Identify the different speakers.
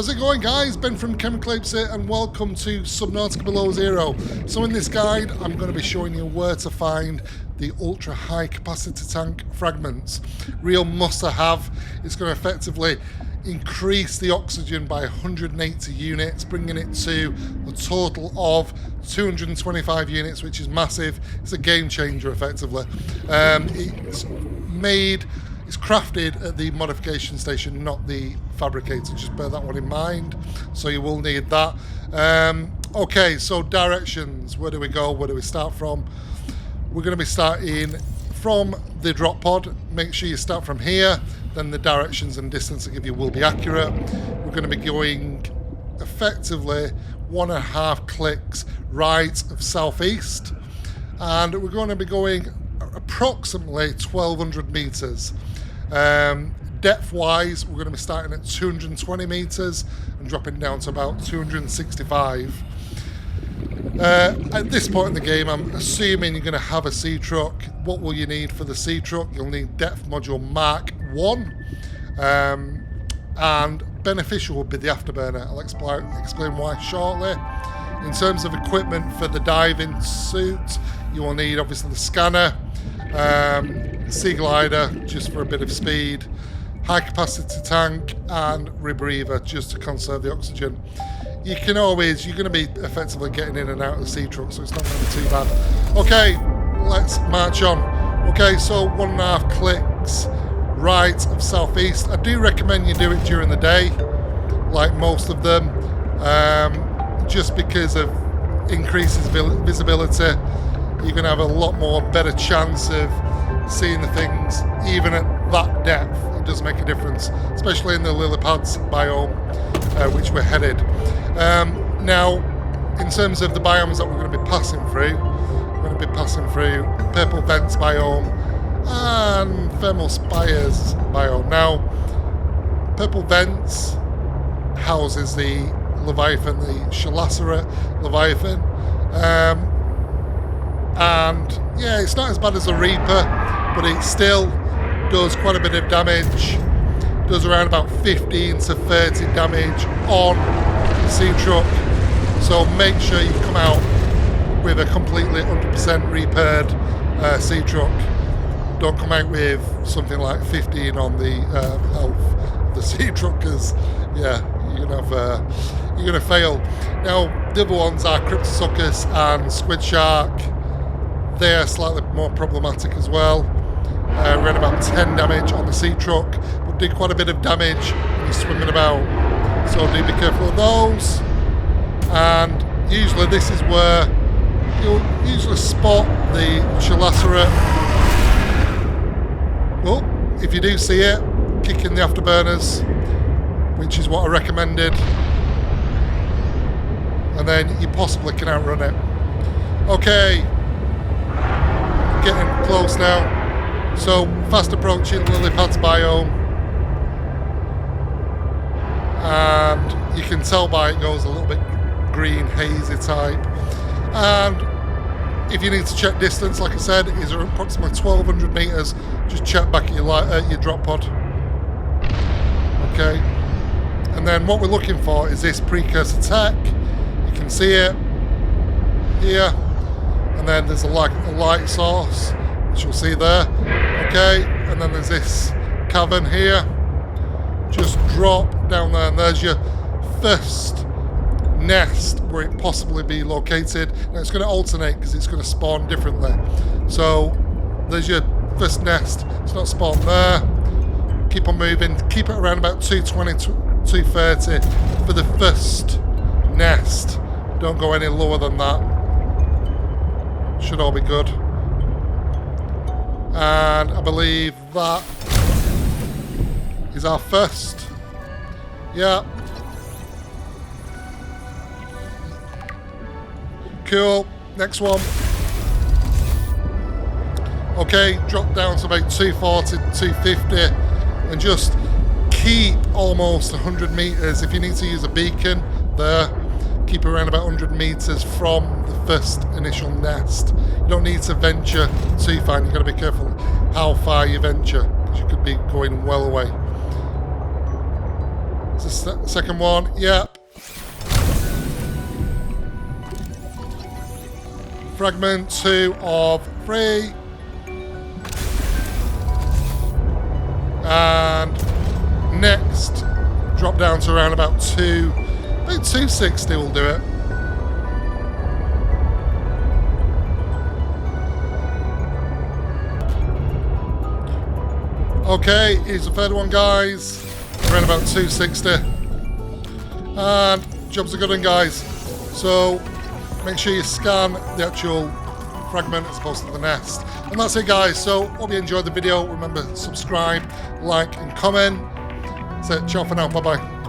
Speaker 1: How's it going, guys? Ben from ChemicalApes here, and welcome to Subnautica Below Zero. So in this guide, I'm going to be showing you where to find the ultra high capacity tank fragments. Real must-have. It's going to effectively increase the oxygen by 180 units, bringing it to a total of 225 units, which is massive. It's a game changer, effectively. It's crafted at the modification station, not the fabricator. Just bear that one in mind. So you will need that. Okay, so directions. Where do we go? Where do we start from? We're going to be starting from the drop pod. Make sure you start from here. Then the directions and distance I give you will be accurate. We're going to be going effectively 1.5 clicks right of southeast. And we're going to be going approximately 1,200 meters. Depth-wise, we're going to be starting at 220 meters and dropping down to about 265. At this point in the game, I'm assuming you're going to have a sea truck. What will you need for the sea truck? You'll need depth module Mark 1, and beneficial will be the afterburner. I'll explain why shortly. In terms of equipment for the diving suit, you will need obviously the scanner, sea glider just for a bit of speed, high capacity tank, and rebreather just to conserve the oxygen. You're going to be effectively getting in and out of the sea truck, so it's not going to be too bad. Okay, let's march on. Okay, so 1.5 clicks right of southeast. I do recommend you do it during the day, like most of them, just because of increases visibility. You're going to have a lot more better chance of seeing the things even at that depth. It does make a difference, especially in the lily pads biome, which we're headed. Now, in terms of the biomes that we're going to be passing through, we're going to be passing through purple vents biome and thermal spires biome. Now, purple vents houses the leviathan, the Chelacerate leviathan. And yeah, it's not as bad as a Reaper, but it still does quite a bit of damage. Does around about 15 to 30 damage on the sea truck. So make sure you come out with a completely 100% repaired sea truck. Don't come out with something like 15 on the health of the sea truck, because yeah, you're gonna fail. Now the other ones are Cryptosuchus and Squid Shark. They are slightly more problematic as well. We're at about 10 damage on the sea truck, but do quite a bit of damage when you're swimming about. So do be careful of those. And usually this is where you'll usually spot the Chelacerate. Well, if you do see it, kick in the afterburners, which is what I recommended. And then you possibly can outrun it. Okay. Getting close now. So fast approaching lily pads biome, and you can tell by it goes a little bit green, hazy type. And if you need to check distance, like I said, is approximately 1,200 meters. Just check back at your drop pod. Okay. And then what we're looking for is this precursor tech. You can see it here. And then there's a light source, which you'll see there. Okay, and then there's this cavern here. Just drop down there, and there's your first nest where it possibly be located. Now it's going to alternate because it's going to spawn differently. So there's your first nest. It's not spawned there. Keep on moving. Keep it around about 220, 230 for the first nest. Don't go any lower than that. Should all be good. And I believe that is our first. Yeah. Cool. Next one. Okay, drop down to about 240, 250, and just keep almost 100 meters. If you need to use a beacon there, keep around about 100 meters from the first initial nest. You don't need to venture too far. You've got to be careful how far you venture, because you could be going well away. Is the second one? Yep. Fragment 2 of 3. And next, drop down to around about 260 will do it. Okay, here's the third one, guys. Around about 260. And jobs are good one, guys. So make sure you scan the actual fragment as opposed to the nest. And that's it, guys. So hope you enjoyed the video. Remember, subscribe, like, and comment. So ciao for now. Bye-bye.